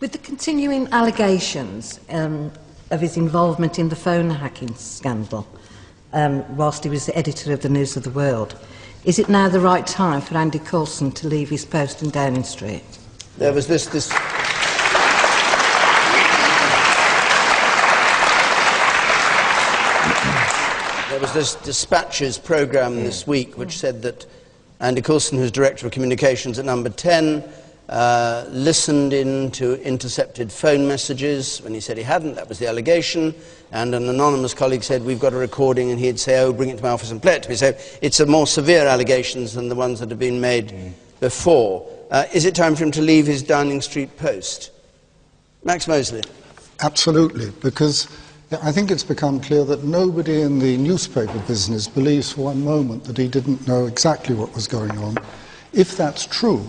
With the continuing allegations of his involvement in the phone hacking scandal, whilst he was the editor of the News of the World, is it now the right time for Andy Coulson to leave his post in Downing Street? There was this Dispatches programme this week which said that Andy Coulson, who's Director of Communications at Number 10, listened in to intercepted phone messages when he said he hadn't. That was the allegation. And an anonymous colleague said, we've got a recording, and he'd say, oh, bring it to my office and play it to me. So it's a more severe allegations than the ones that have been made before. Is it time for him to leave his Downing Street post? Max Mosley. Absolutely, because I think it's become clear that nobody in the newspaper business believes for one moment that he didn't know exactly what was going on. If that's true,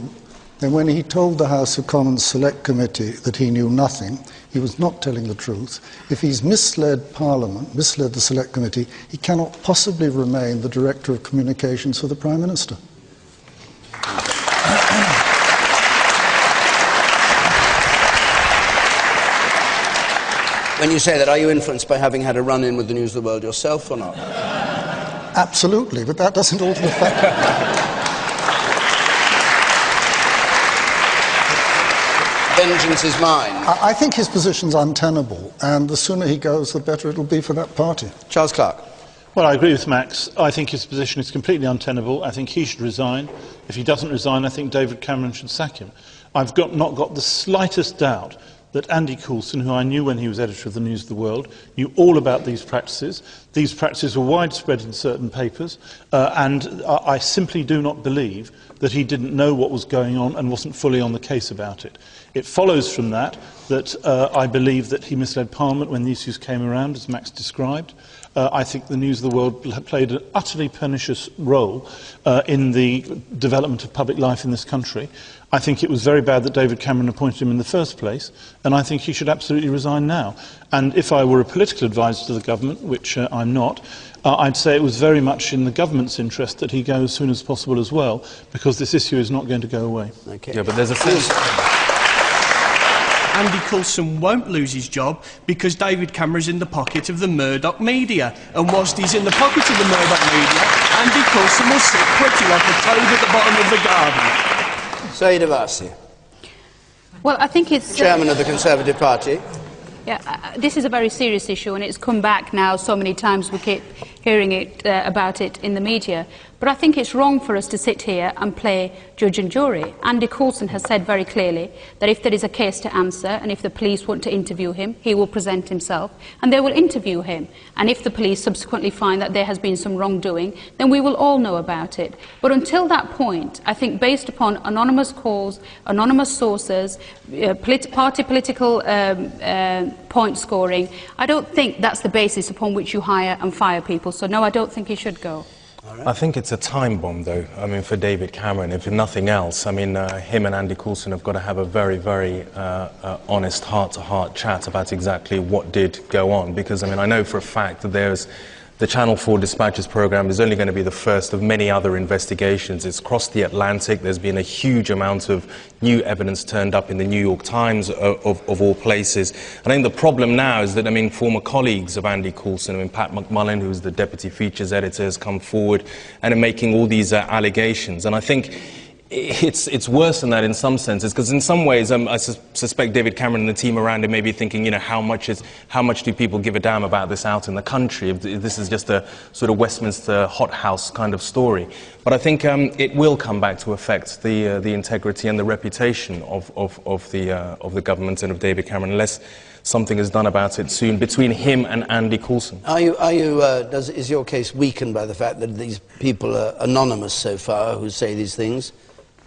then when he told the House of Commons Select Committee that he knew nothing, he was not telling the truth. If he's misled Parliament, misled the Select Committee, he cannot possibly remain the Director of Communications for the Prime Minister. When you say that, are you influenced by having had a run-in with the News of the World yourself or not? Absolutely, but that doesn't alter the fact. Vengeance is mine. I think his position's untenable, and the sooner he goes, the better it'll be for that party. Charles Clarke. Well, I agree with Max. I think his position is completely untenable. I think he should resign. If he doesn't resign, I think David Cameron should sack him. I've not got the slightest doubt that Andy Coulson, who I knew when he was editor of the News of the World, knew all about these practices. These practices were widespread in certain papers, and I simply do not believe that he didn't know what was going on and wasn't fully on the case about it. It follows from that I believe that he misled Parliament when the issues came around, as Max described. I think the News of the World played an utterly pernicious role in the development of public life in this country. I think it was very bad that David Cameron appointed him in the first place, and I think he should absolutely resign now. And if I were a political advisor to the government, which I'm not, I'd say it was very much in the government's interest that he go as soon as possible as well, because this issue is not going to go away. Okay. Yeah, but there's a sense... Andy Coulson won't lose his job because David Cameron's in the pocket of the Murdoch media. And whilst he's in the pocket of the Murdoch media, Andy Coulson will sit pretty like a toad at the bottom of the garden. Saeed Avasi. Well, I think it's... Chairman of the Conservative Party. Yeah, this is a very serious issue, and it's come back now so many times we keep hearing about it in the media. But I think it's wrong for us to sit here and play judge and jury. Andy Coulson has said very clearly that if there is a case to answer and if the police want to interview him, he will present himself and they will interview him. And if the police subsequently find that there has been some wrongdoing, then we will all know about it. But until that point, I think based upon anonymous calls, anonymous sources, party political point scoring, I don't think that's the basis upon which you hire and fire people. So no, I don't think he should go. I think it's a time bomb, though, I mean, for David Cameron, if nothing else. I mean, him and Andy Coulson have got to have a very, very honest heart-to-heart chat about exactly what did go on, because, I mean, I know for a fact that there's the Channel 4 Dispatches programme is only going to be the first of many other investigations. It's crossed the Atlantic. There's been a huge amount of new evidence turned up in the New York Times, of all places. And I think the problem now is that, I mean, former colleagues of Andy Coulson, I mean, Pat McMullen, who's the deputy features editor, has come forward and are making all these allegations. And I think it's worse than that in some senses, because in some ways I suspect David Cameron and the team around him may be thinking, you know, how much do people give a damn about this out in the country? If this is just a sort of Westminster hothouse kind of story. But I think it will come back to affect the integrity and the reputation of the government and of David Cameron, unless something is done about it soon between him and Andy Coulson. Is your case weakened by the fact that these people are anonymous so far who say these things?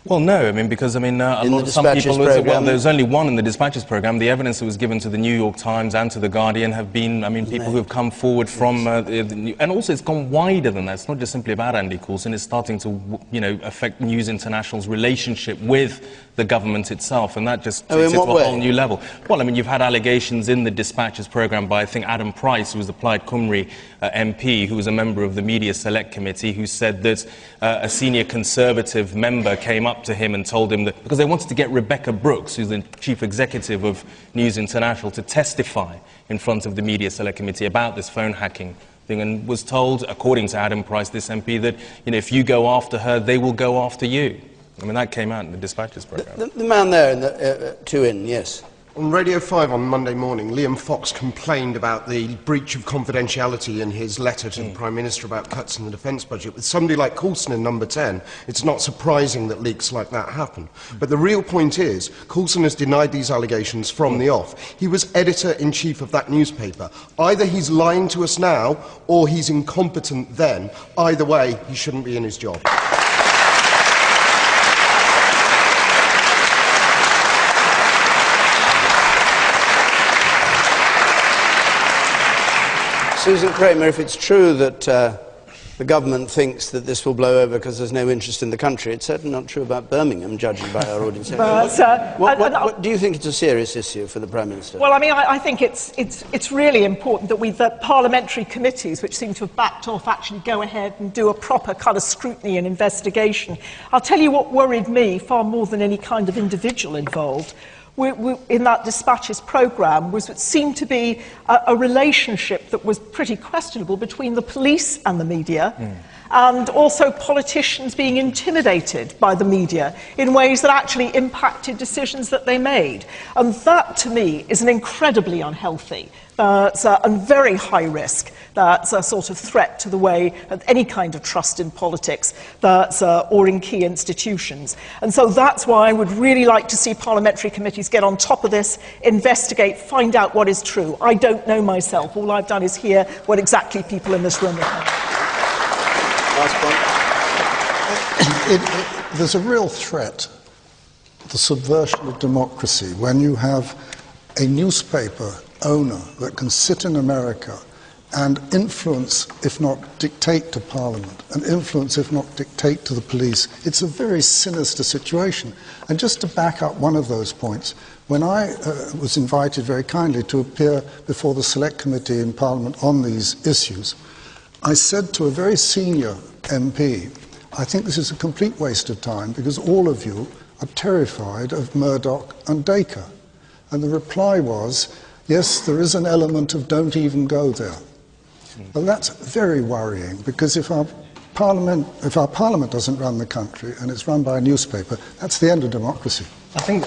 Well, no, I mean, because, I mean, some people, well, there's only one in the Dispatches programme. The evidence that was given to the New York Times and to the Guardian have been, I mean, people who have come forward from, and also it's gone wider than that. It's not just simply about Andy Coulson. It's starting to, you know, affect News International's relationship with the government itself, and that just takes it to a whole new level. Well, I mean, you've had allegations in the Dispatches programme by, I think, Adam Price, who was the Plaid Cymru MP, who was a member of the Media Select Committee, who said that a senior Conservative member came up to him and told him that, because they wanted to get Rebecca Brooks, who's the Chief Executive of News International, to testify in front of the Media Select Committee about this phone hacking thing, and was told, according to Adam Price, this MP, that, you know, if you go after her, they will go after you. I mean, that came out in the Dispatches programme. The man there in the two in, yes. On Radio 5 on Monday morning, Liam Fox complained about the breach of confidentiality in his letter to the Prime Minister about cuts in the defence budget. With somebody like Coulson in number 10, it's not surprising that leaks like that happen. But the real point is, Coulson has denied these allegations from the off. He was editor-in-chief of that newspaper. Either he's lying to us now, or he's incompetent then. Either way, he shouldn't be in his job. Susan Kramer, if it's true that the government thinks that this will blow over because there's no interest in the country, it's certainly not true about Birmingham, judging by our audience. What do you think it's a serious issue for the Prime Minister? Well, I mean, I think it's really important that the parliamentary committees, which seem to have backed off, actually go ahead and do a proper kind of scrutiny and investigation. I'll tell you what worried me far more than any kind of individual involved in that Dispatches programme was it seemed to be a relationship that was pretty questionable between the police and the media, and also politicians being intimidated by the media in ways that actually impacted decisions that they made. And that, to me, is an incredibly unhealthy and very high risk. That's a sort of threat to the way of any kind of trust in politics or in key institutions. And so that's why I would really like to see parliamentary committees get on top of this, investigate, find out what is true. I don't know myself. All I've done is hear what exactly people in this room are saying. Last point. There's a real threat, the subversion of democracy, when you have a newspaper owner that can sit in America and influence, if not dictate to Parliament, and influence, if not dictate to the police. It's a very sinister situation. And just to back up one of those points, when I was invited very kindly to appear before the Select Committee in Parliament on these issues, I said to a very senior MP, I think this is a complete waste of time because all of you are terrified of Murdoch and Dacre. And the reply was, yes, there is an element of don't even go there. Well, that's very worrying because if our parliament doesn't run the country and it's run by a newspaper, that's the end of democracy. I think